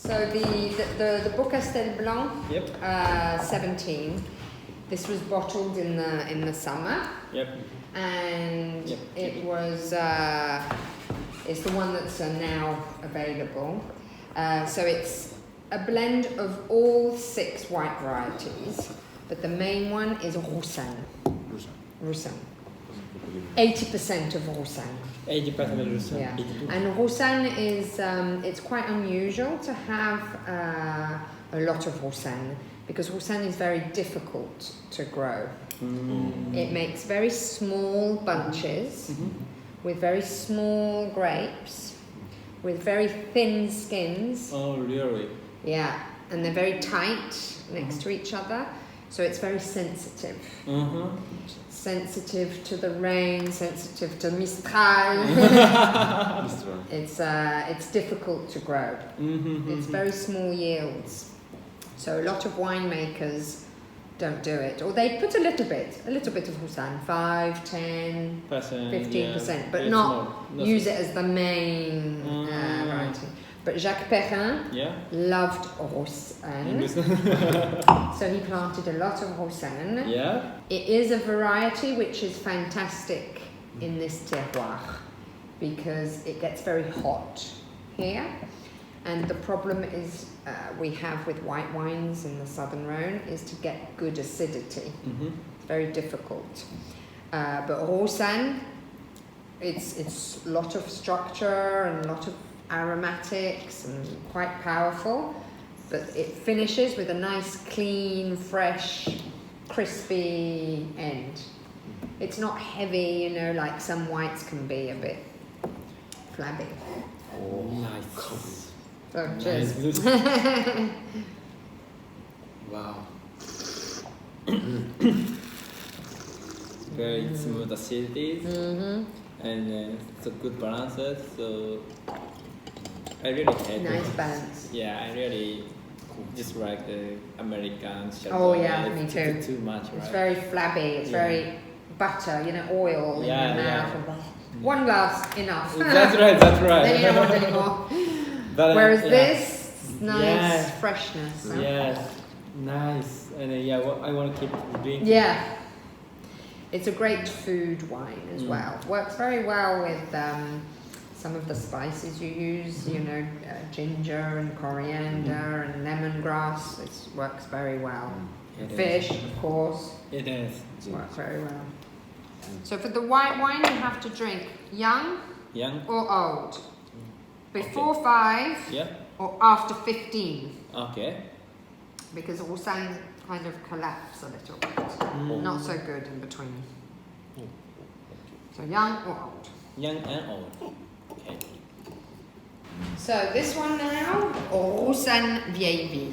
So the beaucastel blanc, 17. This was bottled in the summer. Yep. And it was it's the one that's now available. So it's a blend of all 6 white varieties, but the main one is Roussanne. 80% of Roussanne. 80% of Roussanne. Yeah. And Roussanne is it's quite unusual to have a lot of Roussanne because Roussanne is very difficult to grow. It makes very small bunches with very small grapes with very thin skins. Oh, really? Yeah, and they're very tight next to each other, so it's very sensitive. Sensitive to the rain, sensitive to Mistral. It's difficult to grow. It's very small yields, so a lot of winemakers don't do it, or they put a little bit of Roussanne, 5, 10, 15%, but not use it as the main variety. But Jacques Perrin loved Roussanne, so he planted a lot of Roussanne. Yeah. It is a variety which is fantastic in this terroir because it gets very hot here. And the problem is we have with white wines in the Southern Rhone is to get good acidity. It's very difficult. But Roussanne, it's a lot of structure and a lot of aromatics and quite powerful. But it finishes with a nice, clean, fresh, crispy end. It's not heavy, like some whites can be a bit flabby. Oh, nice. So cheers. Wow. Very smooth acidities and so good balances. So I really hate nice balance. Yeah, I really dislike the American chateau. Oh yeah, me too. It's too much, right? It's very flabby. It's very butter, oil in your mouth. One glass enough. That's right. Then you don't want any more. Whereas this, nice freshness. Huh? Yes, nice. And I want to keep drinking. Yeah. It's a great food wine as well. Works very well with some of the spices you use, ginger and coriander and lemongrass. It works very well. Fish, of course. It is. Works very well. So for the white wine, you have to drink young or old. Before 5 or after 15. Okay. Because Roussanne kind of collapse a little bit. Not so good in between. So young or old. Young and old. Okay. So this one now, Roussanne Vieille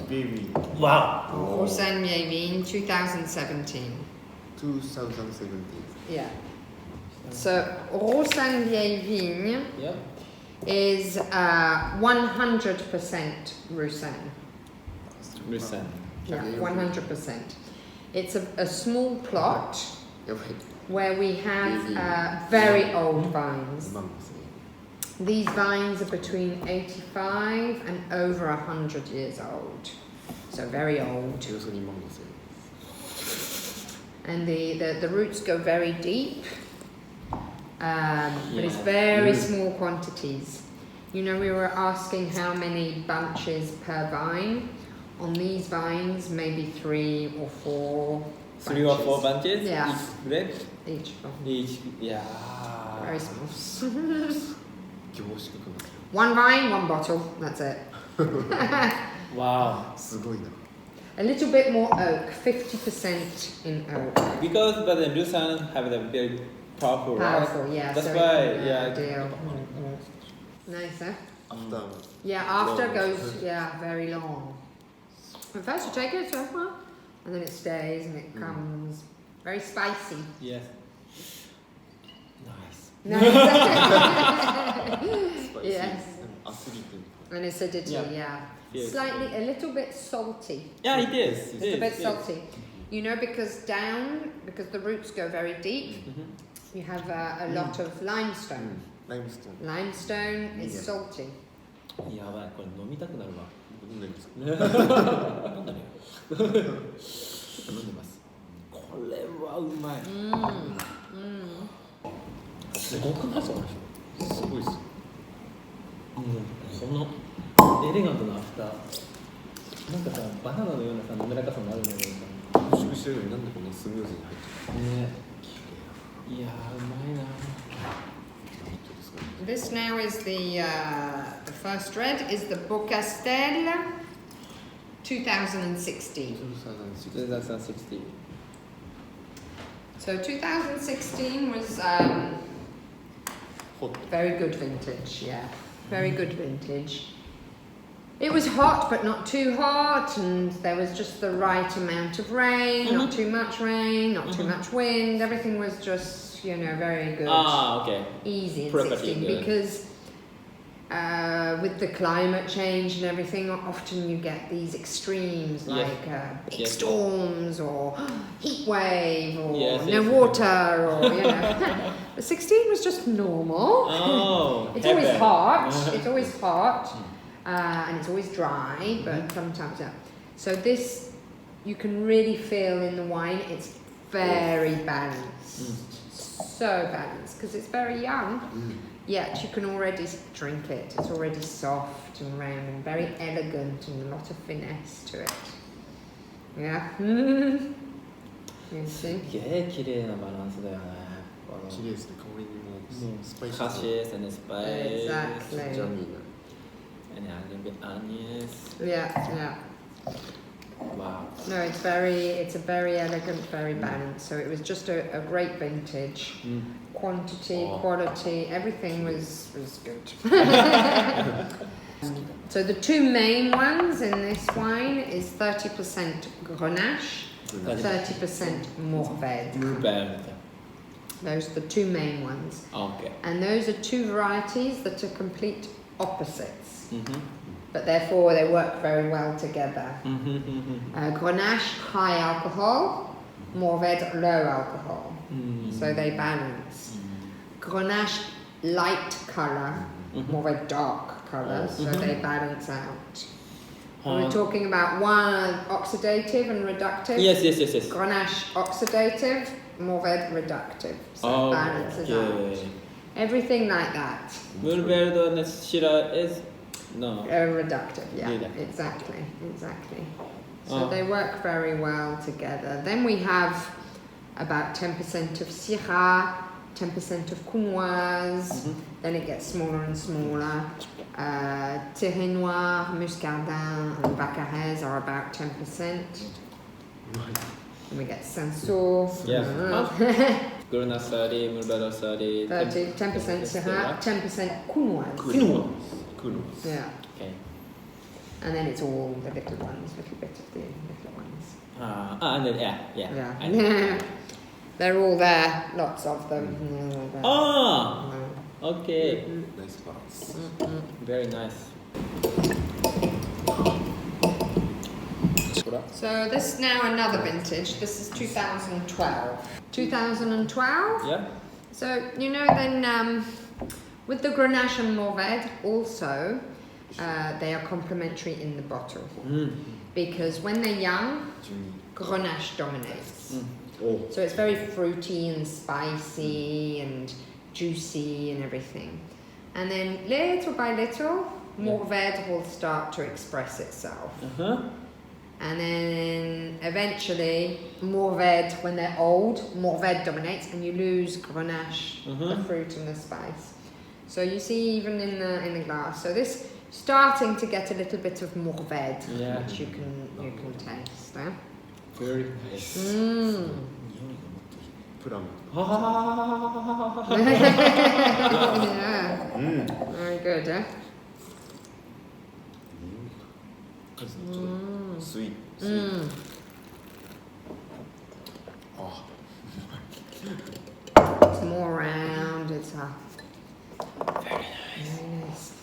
Vigne. Wow. Roussanne Vieille Vigne 2017. 2017. Yeah. So Roussanne Vieille Vigne is 100% Roussanne. Roussanne. Yeah, 100%. It's a small plot where we have very old vines. These vines are between 85 and over 100 years old. So very old. And the roots go very deep. But it's very small quantities. We were asking how many bunches per vine. On these vines, maybe 3 or 4 bunches. 3 or 4 bunches? Yeah. Each grape? Each, yeah. Very small. 1 vine, 1 bottle, that's it. Wow. A little bit more oak, 50% in oak. Because the Roussanne have the very powerful, Powerful, right? yeah. That's so why, Ideal. Nice, huh? After goes, very long. But first you take it, and then it stays and it comes very spicy. Yes. Nice. Yes. And acidity, Yes. Slightly, a little bit salty. Yeah, it is. It's a bit salty. Because the roots go very deep, you have a lot of limestone. Limestone is salty. やばい、これ飲みたくなるわ。飲んでるんですか？飲んだね。ちょっと飲んでます。これはうまい。すごくない？その人。すごいです。このエレガントなアフター。なんかさ、バナナのようなさ、滑らかさもあるんだけどさ。凝縮してるのになんでこんなスムーズに入ってる。ね。いやー、うまいな。This now is the first red is the beaucastel 2016. 2016. So 2016 was Hot. very good vintage, yeah, very good vintage. It was hot, but not too hot, and there was just the right amount of rain, not too much rain, not too much wind. Everything was just, you know, very good. Ah, okay. Easy in Pretty 16 good. because with the climate change and everything, often you get these extremes Yes. like big Yes. storms or heat wave or Yes, no yes. water or, you know. The 16 was just normal. Oh, It's always heaven. hot. It's always hot. And it's always dry, but sometimes, yeah. So this, you can really feel in the wine, it's very balanced. So balanced, because it's very young, yet you can already drink it. It's already soft and round and very elegant and a lot of finesse to it. Yeah. You see? すげえ綺麗なバランスだよね。綺麗ですね。香りにもスパイシーカシエスand spice. Exactly. ジャミーな。 And a little bit onions. Yeah, yeah. Wow. No, it's a very elegant, very balanced. So it was just a great vintage. Quantity, quality, everything was good. So the two main ones in this wine is 30% Grenache, 30% Mourvèdre. Mourvèdre. Those are the two main ones. Okay. And those are two varieties that are complete opposites. But therefore they work very well together. Grenache, high alcohol, Mourvèdre, low alcohol. So they balance. Grenache, light colour, Mourvèdre, dark colour, so they balance out. We're talking about one oxidative and reductive. Yes. Grenache, oxidative, Mourvèdre, reductive. So it balances out. Everything like that. Mourvèdre Neshira is no. Reductive, yeah, Yeah. exactly. So they work very well together. Then we have about 10% of Syrah, 10% of Counoise. Then it gets smaller and smaller. Thierry Noir, Muscardin, and Baccares are about 10%. And we get Sanso. Yeah. Grenache 30, Mourvèdre 30. 10% Syrah, 10% Counoise. Counoise. Yeah. Okay. And then it's all the little ones, little bit of the little ones. And then, yeah. They're all there, lots of them. Okay. Nice balance. Very nice. So this is now another vintage. This is 2012. 2012? Yeah. So, you know, then with the Grenache and Mourvèdre also, they are complementary in the bottle. Because when they're young, Grenache dominates. So it's very fruity and spicy and juicy and everything. And then little by little, Mourvèdre will start to express itself. And then eventually, Mourvèdre, when they're old, Mourvèdre dominates and you lose Grenache, the fruit and the spice. So you see even in the glass. So this starting to get a little bit of Mourvèdre, which you can taste. Very nice. Plum. Yeah. Very good, eh? Sweet. It's more round. It's very nice.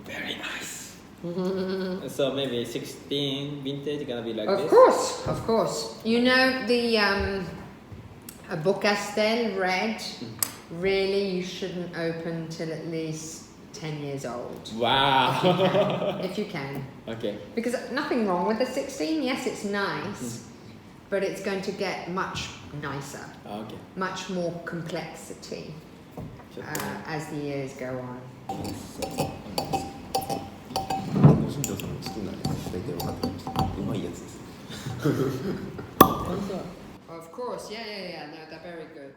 Very nice. So maybe 16 vintage gonna be like Of this? Of course. You know the beaucastel red really you shouldn't open till at least 10 years old. Wow. If you can. Okay. Because nothing wrong with the 16. Yes, it's nice, but it's going to get much nicer, Okay. much more complexity as the years go on. ご新庄さんの好きなやつ大体分かってきました。うまいやつです。あのさ Of course, yeah. No, they're very good.